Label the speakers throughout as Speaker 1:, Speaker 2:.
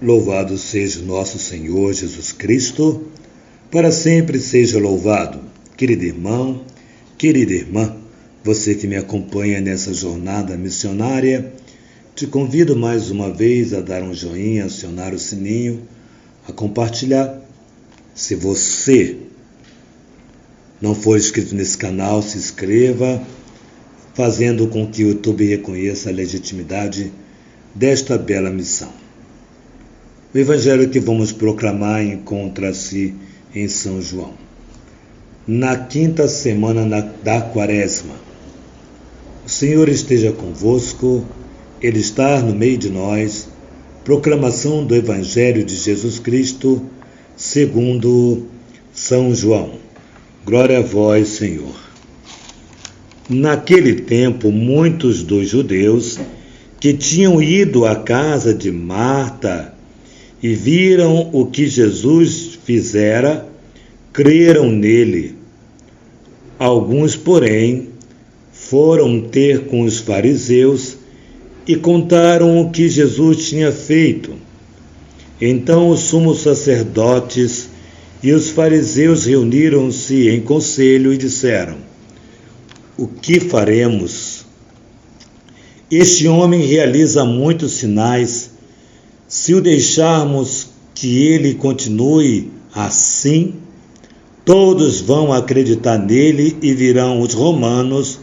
Speaker 1: Louvado seja o nosso Senhor Jesus Cristo, para sempre seja louvado. Querido irmão, querida irmã, você que me acompanha nessa jornada missionária, te convido mais uma vez a dar um joinha, acionar o sininho, a compartilhar. Se você não for inscrito nesse canal, se inscreva, fazendo com que o YouTube reconheça a legitimidade desta bela missão. O evangelho que vamos proclamar encontra-se em São João, na quinta semana da Quaresma. O Senhor esteja convosco, Ele está no meio de nós. Proclamação do Evangelho de Jesus Cristo, segundo São João. Glória a vós, Senhor. Naquele tempo, muitos dos judeus que tinham ido à casa de Marta e viram o que Jesus fizera, creram nele. Alguns, porém, foram ter com os fariseus e contaram o que Jesus tinha feito. Então os sumos sacerdotes e os fariseus reuniram-se em conselho e disseram: o que faremos? Este homem realiza muitos sinais. Se o deixarmos que ele continue assim, todos vão acreditar nele e virão os romanos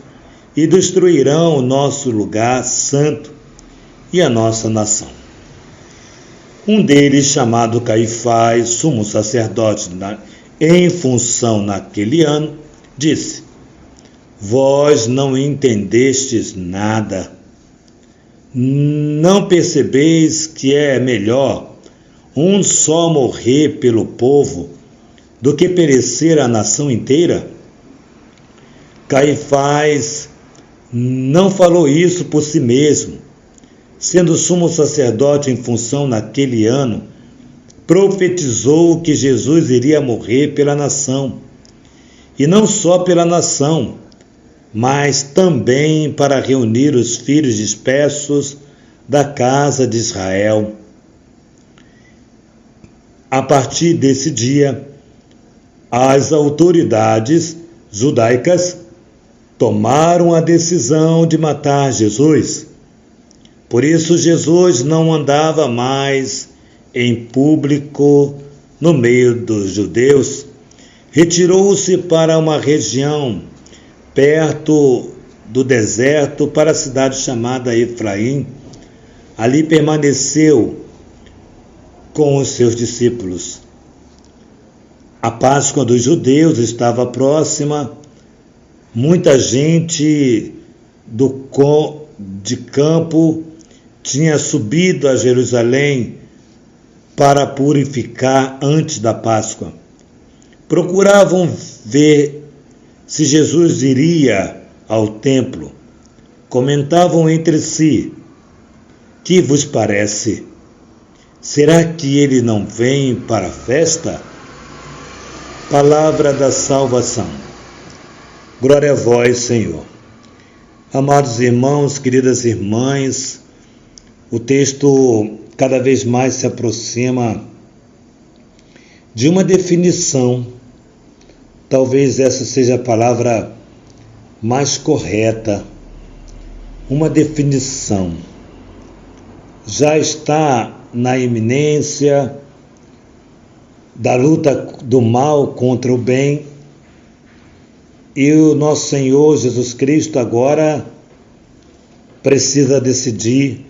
Speaker 1: e destruirão o nosso lugar santo e a nossa nação. Um deles, chamado Caifás, sumo sacerdote em função naquele ano, disse: vós não entendestes nada. Não percebeis que é melhor um só morrer pelo povo do que perecer a nação inteira? Caifás não falou isso por si mesmo. Sendo sumo sacerdote em função naquele ano, profetizou que Jesus iria morrer pela nação. E não só pela nação, mas também para reunir os filhos dispersos da casa de Israel. A partir desse dia, as autoridades judaicas tomaram a decisão de matar Jesus. Por isso, Jesus não andava mais em público no meio dos judeus. Retirou-se para uma região perto do deserto, para a cidade chamada Efraim. Ali permaneceu com os seus discípulos. A Páscoa dos judeus estava próxima. Muita gente de campo tinha subido a Jerusalém para purificar antes da Páscoa. Procuravam ver se Jesus iria ao templo. Comentavam entre si: que vos parece? Será que ele não vem para a festa? Palavra da salvação. Glória a vós, Senhor. Amados irmãos, queridas irmãs, o texto cada vez mais se aproxima de uma definição. Talvez essa seja a palavra mais correta. Uma definição. Já está na iminência da luta do mal contra o bem, e o nosso Senhor Jesus Cristo agora precisa decidir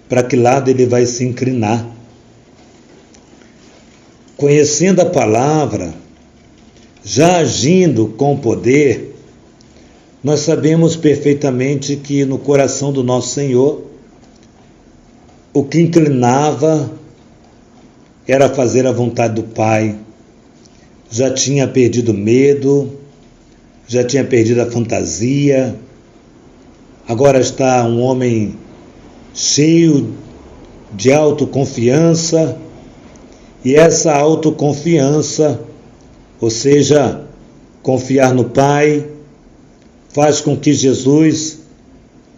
Speaker 1: para que lado ele vai se inclinar. Conhecendo a palavra, já agindo com poder, nós sabemos perfeitamente que no coração do nosso Senhor, o que inclinava era fazer a vontade do Pai. Já tinha perdido o medo, já tinha perdido a fantasia. Agora está um homem cheio de autoconfiança, e essa autoconfiança, ou seja, confiar no Pai, faz com que Jesus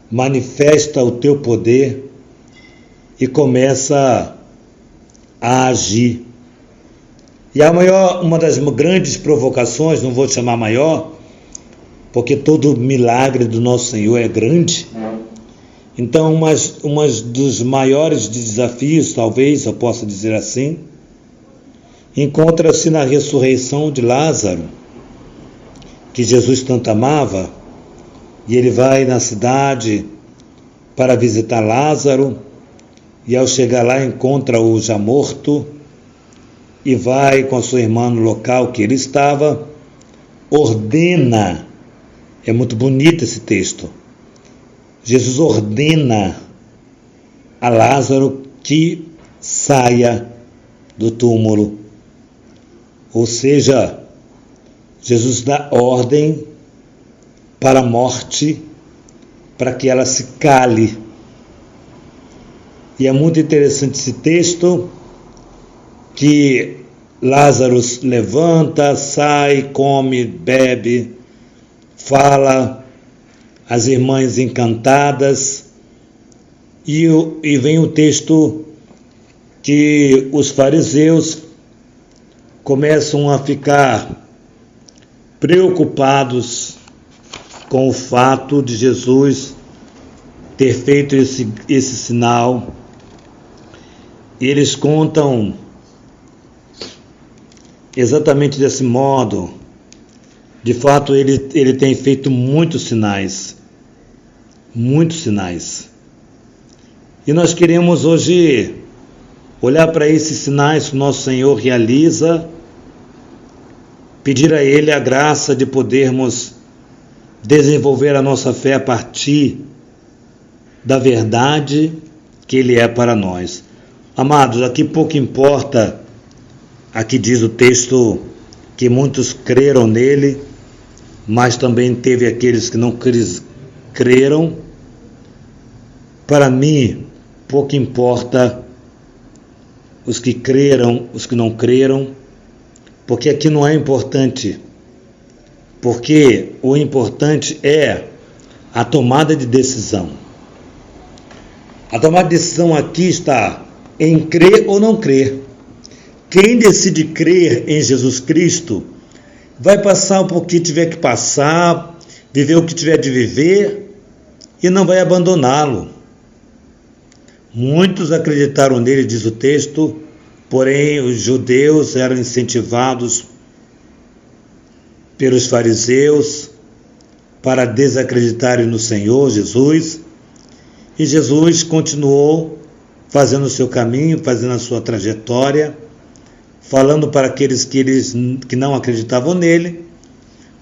Speaker 1: manifesta o teu poder e começa a agir. E uma das grandes provocações, não vou chamar maior, porque todo milagre do nosso Senhor é grande. Então, uma dos maiores desafios, talvez eu possa dizer assim, encontra-se na ressurreição de Lázaro, que Jesus tanto amava, e ele vai na cidade para visitar Lázaro, e ao chegar lá encontra-o já morto, e vai com a sua irmã no local que ele estava, ordena, é muito bonito esse texto, Jesus ordena a Lázaro que saia do túmulo, ou seja, Jesus dá ordem para a morte, para que ela se cale. E é muito interessante esse texto, que Lázaro levanta, sai, come, bebe, fala, as irmãs encantadas, e vem o texto que os fariseus começam a ficar preocupados com o fato de Jesus ter feito esse sinal. E eles contam exatamente desse modo. De fato, ele tem feito muitos sinais. Muitos sinais. E nós queremos hoje olhar para esses sinais que o nosso Senhor realiza, pedir a Ele a graça de podermos desenvolver a nossa fé a partir da verdade que Ele é para nós. Amados, aqui pouco importa, aqui diz o texto que muitos creram nele, mas também teve aqueles que não creram. Para mim, pouco importa os que creram, os que não creram, porque aqui não é importante, porque o importante é a tomada de decisão. A tomada de decisão aqui está em crer ou não crer. Quem decide crer em Jesus Cristo vai passar o que tiver que passar, viver o que tiver de viver e não vai abandoná-lo. Muitos acreditaram nele, diz o texto, porém os judeus eram incentivados pelos fariseus para desacreditarem no Senhor Jesus, e Jesus continuou fazendo o seu caminho, fazendo a sua trajetória, falando para aqueles que não acreditavam nele.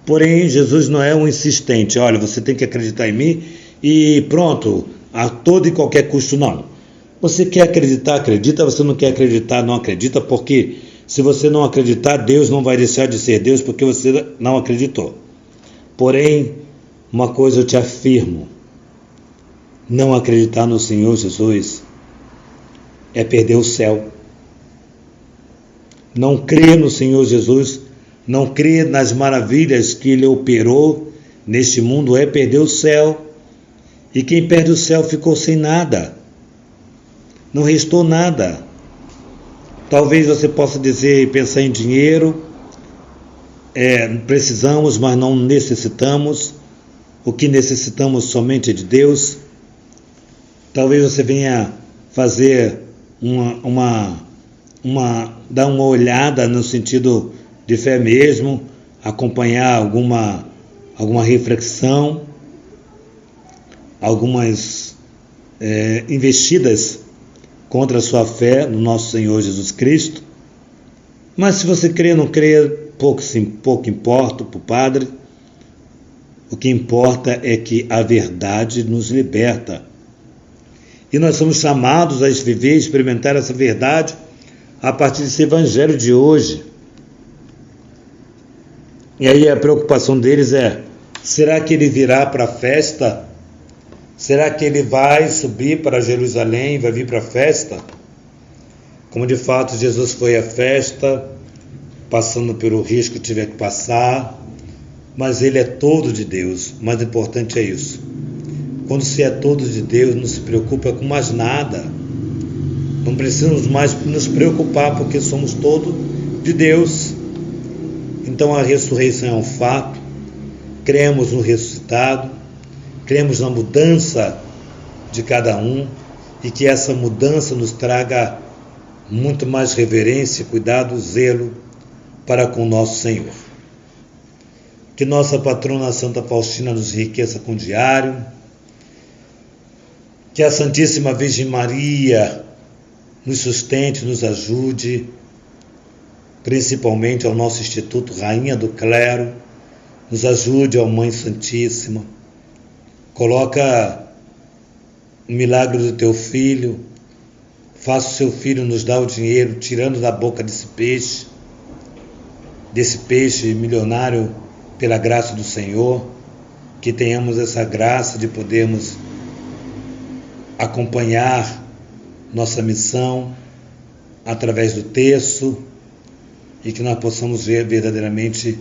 Speaker 1: Porém, Jesus não é um insistente, olha, você tem que acreditar em mim e pronto, a todo e qualquer custo, não. Você quer acreditar, acredita, você não quer acreditar, não acredita, porque se você não acreditar, Deus não vai deixar de ser Deus porque você não acreditou. Porém, uma coisa eu te afirmo, não acreditar no Senhor Jesus é perder o céu. Não crer no Senhor Jesus, não crer nas maravilhas que Ele operou neste mundo é perder o céu. E quem perde o céu ficou sem nada. Não restou nada. Talvez você possa dizer e pensar em dinheiro. Precisamos, mas não necessitamos. O que necessitamos somente é de Deus. Talvez você venha fazer dar uma olhada no sentido de fé mesmo, acompanhar alguma reflexão, algumas investidas contra a sua fé no nosso Senhor Jesus Cristo. Mas se você crê ou não crê, pouco importa para o Padre. O que importa é que a verdade nos liberta. E nós somos chamados a viver, experimentar essa verdade a partir desse evangelho de hoje. E aí a preocupação deles é, será que ele virá para a festa? Será que ele vai subir para Jerusalém, vai vir para a festa? Como de fato Jesus foi à festa, passando pelo risco que tiver que passar, mas ele é todo de Deus. O mais importante é isso. Quando se é todo de Deus, não se preocupa com mais nada. Não precisamos mais nos preocupar porque somos todos de Deus. Então a ressurreição é um fato. Cremos no ressuscitado, cremos na mudança de cada um e que essa mudança nos traga muito mais reverência, cuidado, zelo para com o nosso Senhor. Que nossa patrona Santa Faustina nos enriqueça com o diário, que a Santíssima Virgem Maria nos sustente, nos ajude, principalmente ao nosso Instituto Rainha do Clero, nos ajude, ó Mãe Santíssima. Coloca o milagre do teu filho, faça o seu filho nos dar o dinheiro, tirando da boca desse peixe milionário pela graça do Senhor, que tenhamos essa graça de podermos acompanhar nossa missão através do terço e que nós possamos ver verdadeiramente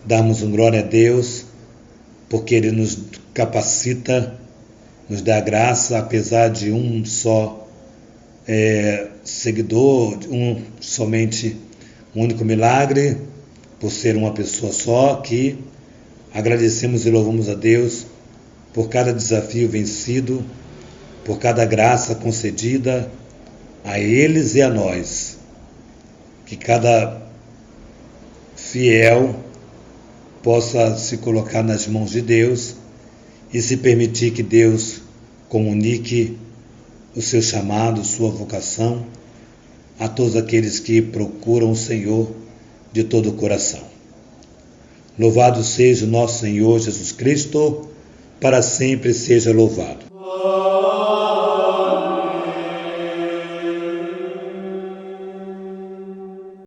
Speaker 1: darmos um glória a Deus, porque Ele nos capacita, nos dá graça, apesar de um só seguidor, somente um único milagre, por ser uma pessoa só, que agradecemos e louvamos a Deus por cada desafio vencido, por cada graça concedida a eles e a nós. Que cada fiel possa se colocar nas mãos de Deus e se permitir que Deus comunique o seu chamado, sua vocação a todos aqueles que procuram o Senhor de todo o coração. Louvado seja o nosso Senhor Jesus Cristo, para sempre seja louvado.